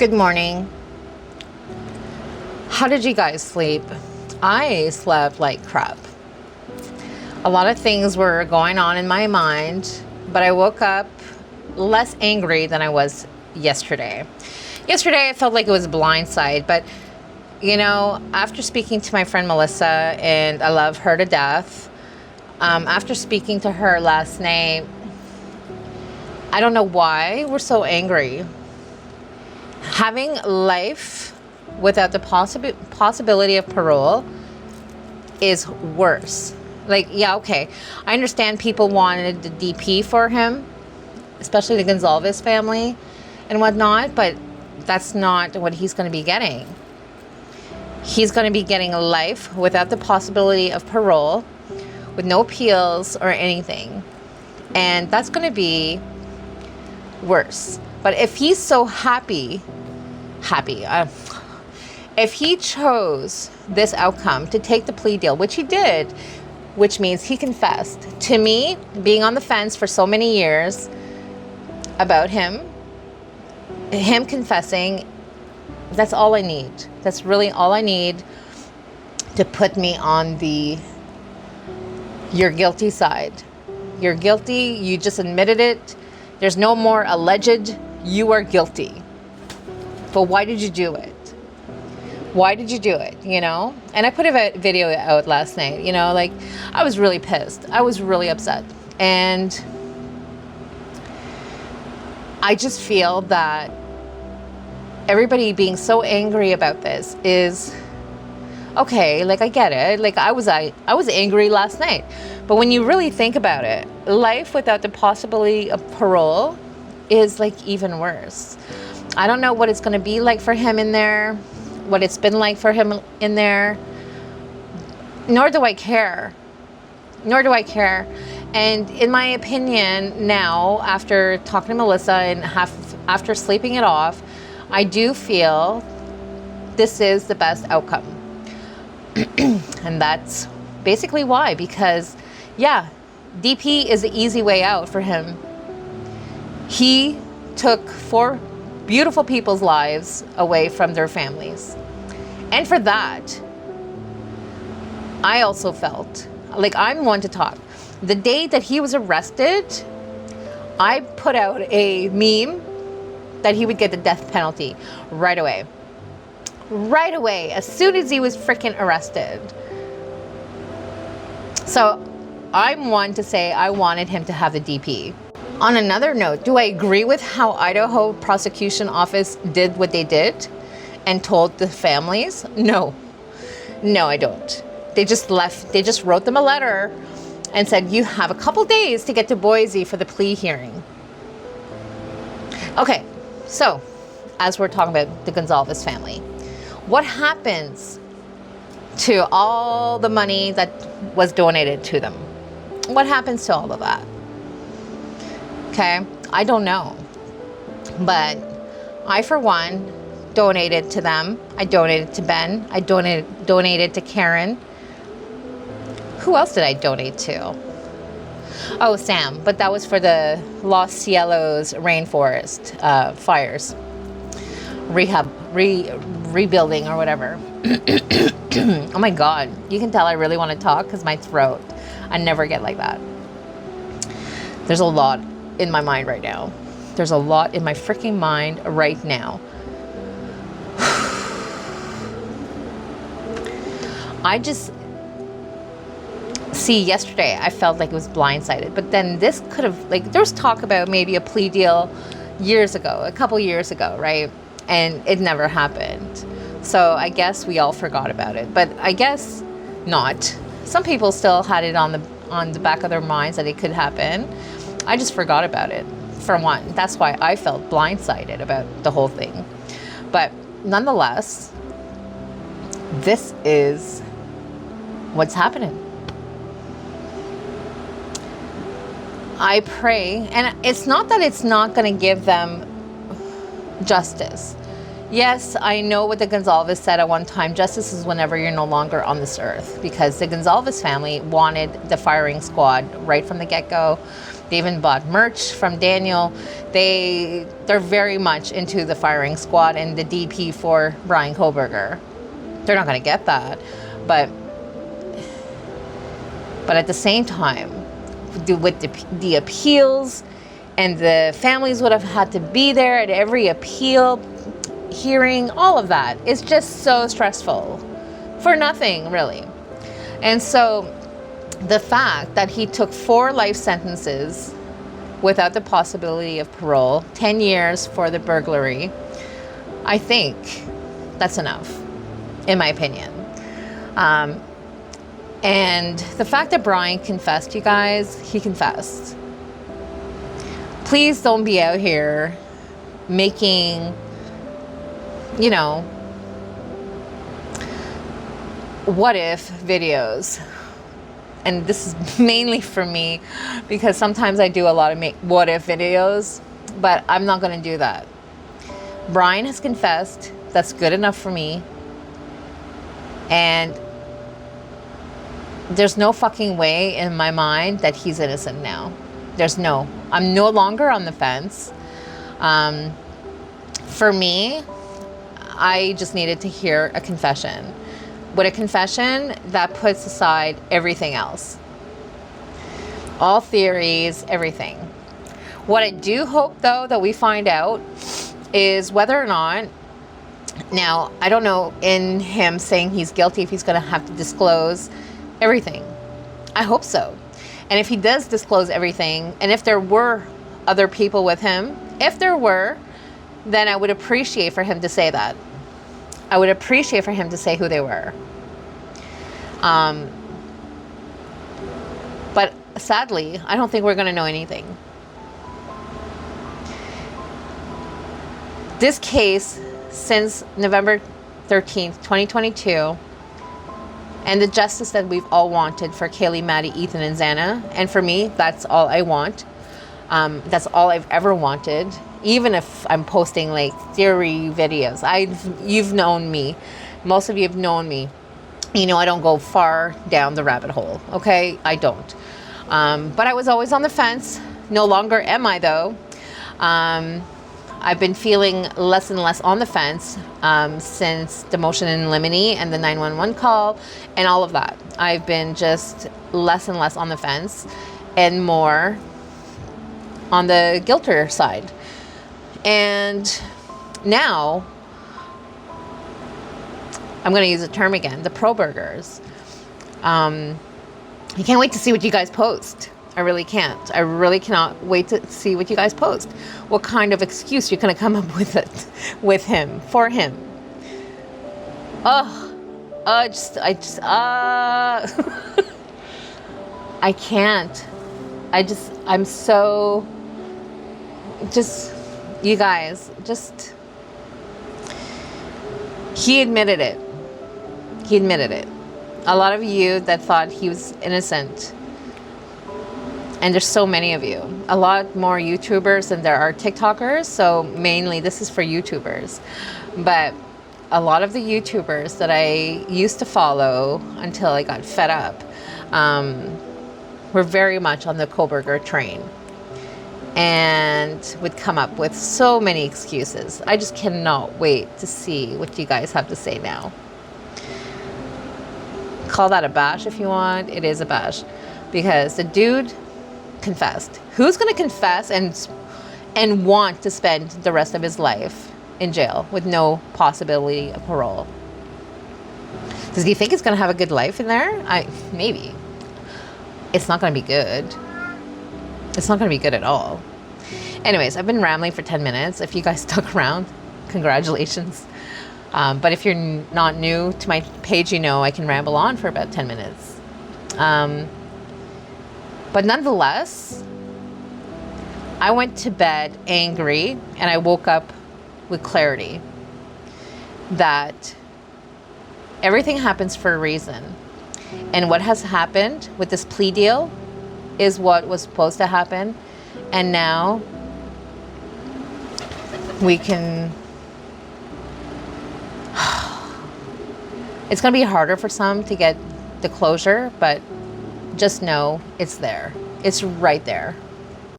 Good morning. How did you guys sleep? I slept like crap. A lot of things were going on in my mind, but I woke up less angry than I was yesterday. Yesterday, I felt like it was a blindside, but after speaking to my friend Melissa, and I love her to death, after speaking to her last night, I don't know why we're so angry. Having life without the possibility of parole is worse. Okay, I understand people wanted the DP for him, especially the Gonzalez family and whatnot, but that's not what he's going to be getting. He's going to be getting a life without the possibility of parole, with no appeals or anything. And that's going to be worse. But if he's so happy, if he chose this outcome to take the plea deal, which he did, which means he confessed to me, being on the fence for so many years about him confessing, that's all I need. That's really all I need to put me on the you're guilty side. You're guilty, you just admitted it. There's no more alleged, you are guilty. But why did you do it? Why did you do it, And I put a video out last night, I was really pissed. I was really upset. And I just feel that everybody being so angry about this is okay. I get it. I was angry last night. But when you really think about it, life without the possibility of parole is even worse. I don't know what it's going to be like for him in there, what it's been like for him in there, nor do I care. And in my opinion now, after talking to Melissa and after sleeping it off, I do feel this is the best outcome. And that's basically why, because DP is the easy way out for him. He took 4 beautiful people's lives away from their families. And for that, I also felt like I'm one to talk. The day that he was arrested, I put out a meme that he would get the death penalty right away. Right away, as soon as he was freaking arrested. So I'm one to say I wanted him to have the DP. On another note, do I agree with how Idaho prosecution office did what they did and told the families? No, I don't. They just wrote them a letter and said, you have a couple days to get to Boise for the plea hearing. Okay, so as we're talking about the Gonzalez family, what happens to all the money that was donated to them? What happens to all of that? Okay, I don't know. But I, for one, donated to them. I donated to Ben. I donated to Karen. Who else did I donate to? Oh, Sam. But that was for the Los Cielos rainforest fires. Rebuilding or whatever. Oh my God. You can tell I really want to talk because my throat. I never get like that. There's a lot in my mind right now. There's a lot in my freaking mind right now. I just see yesterday I felt like it was blindsided, but then this could have there was talk about maybe a plea deal a couple years ago, right? And it never happened. So I guess we all forgot about it, but I guess not. Some people still had it on the back of their minds that it could happen. I just forgot about it, for one. That's why I felt blindsided about the whole thing. But nonetheless, this is what's happening. I pray, and it's not that it's not going to give them justice. Yes, I know what the Gonzalez said at one time. Justice is whenever you're no longer on this earth, because the Gonzalez family wanted the firing squad right from the get-go. They even bought merch from Daniel. They're very much into the firing squad and the DP for Brian Kohberger. They're not going to get that, but at the same time, with the appeals, and the families would have had to be there at every appeal hearing, all of that. It's just so stressful for nothing, really. And so the fact that he took 4 life sentences without the possibility of parole, 10 years for the burglary, I think that's enough, in my opinion. And the fact that Brian confessed, you guys, he confessed. Please don't be out here making, what if videos. And this is mainly for me because sometimes I do a lot of what if videos, but I'm not going to do that. Brian has confessed. That's good enough for me. And there's no fucking way in my mind that he's innocent now. I'm no longer on the fence. For me, I just needed to hear a confession. With a confession, that puts aside everything else. All theories, everything. What I do hope, though, that we find out is whether or not, now, I don't know in him saying he's guilty if he's going to have to disclose everything. I hope so. And if he does disclose everything, and if there were other people with him, if there were, then I would appreciate for him to say that. I would appreciate for him to say who they were. But sadly, I don't think we're going to know anything. This case, since November 13th, 2022, and the justice that we've all wanted for Kaylee, Maddie, Ethan, and Xana, and for me, that's all I want. That's all I've ever wanted. Even if I'm posting like theory videos, you've known me. Most of you have known me. I don't go far down the rabbit hole. Okay, I don't. But I was always on the fence. No longer am I, though. I've been feeling less and less on the fence since the motion in limine and the 911 call and all of that. I've been just less and less on the fence and more on the guilter side. And now, I'm going to use a term again, the pro-burgers. I can't wait to see what you guys post. I really can't. I really cannot wait to see what you guys post. What kind of excuse you're going to come up with with him, for him. I can't. I'm so, you guys, he admitted it. He admitted it. A lot of you that thought he was innocent, and there's so many of you, a lot more YouTubers than there are TikTokers, so mainly this is for YouTubers. But a lot of the YouTubers that I used to follow until I got fed up were very much on the Kohberger train and would come up with so many excuses. I just cannot wait to see what you guys have to say now. Call that a bash if you want. It is a bash because the dude confessed. Who's going to confess and want to spend the rest of his life in jail with no possibility of parole? Does he think he's going to have a good life in there? Maybe. It's not going to be good. It's not going to be good at all. Anyways, I've been rambling for 10 minutes. If you guys stuck around, congratulations. But if you're not new to my page, I can ramble on for about 10 minutes. But nonetheless, I went to bed angry and I woke up with clarity that everything happens for a reason. And what has happened with this plea deal is what was supposed to happen. And now we can... It's going to be harder for some to get the closure, but just know it's there. It's right there.